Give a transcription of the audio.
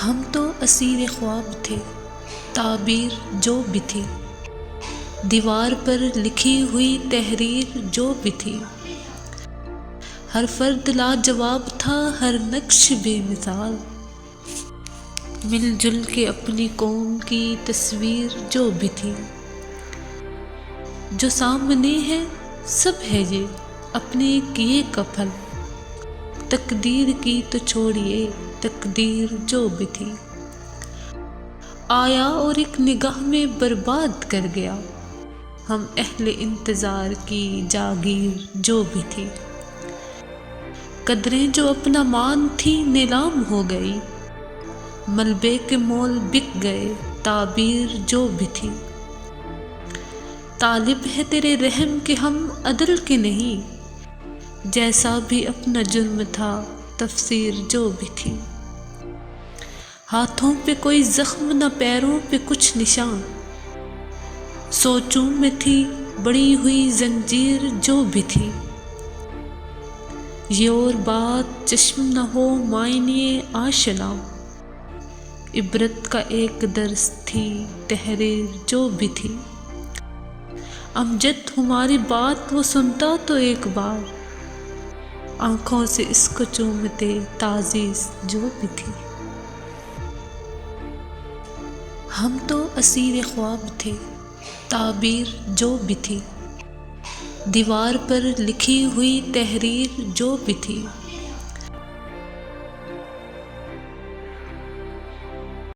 ہم تو اسیر خواب تھے، تعبیر جو بھی تھی، دیوار پر لکھی ہوئی تحریر جو بھی تھی، ہر فرد لاجواب تھا، ہر نقش بے مثال، مل جل کے اپنی قوم کی تصویر جو بھی تھی، جو سامنے ہے سب ہے یہ اپنے کیے کا پھل، تقدیر کی تو چھوڑیے تقدیر جو بھی تھی، آیا اور ایک نگاہ میں برباد کر گیا، ہم اہل انتظار کی جاگیر جو بھی تھی، قدریں جو اپنا مان تھی نیلام ہو گئی، ملبے کے مول بک گئے تعبیر جو بھی تھی، طالب ہے تیرے رحم کے ہم عدل کے نہیں، جیسا بھی اپنا جرم تھا تفسیر جو بھی تھی، ہاتھوں پہ کوئی زخم نہ پیروں پہ کچھ نشان، سوچوں میں تھی بڑی ہوئی زنجیر جو بھی تھی، یہ اور بات چشم نہ ہو معائنہ آشنا، عبرت کا ایک درس تھی تحریر جو بھی تھی، امجد ہماری بات وہ سنتا تو ایک بار، آنکھوں سے اس کو چومتے تعزیز جو بھی تھی، ہم تو اسیر خواب تھے، تعبیر جو بھی تھی، دیوار پر لکھی ہوئی تحریر جو بھی تھی،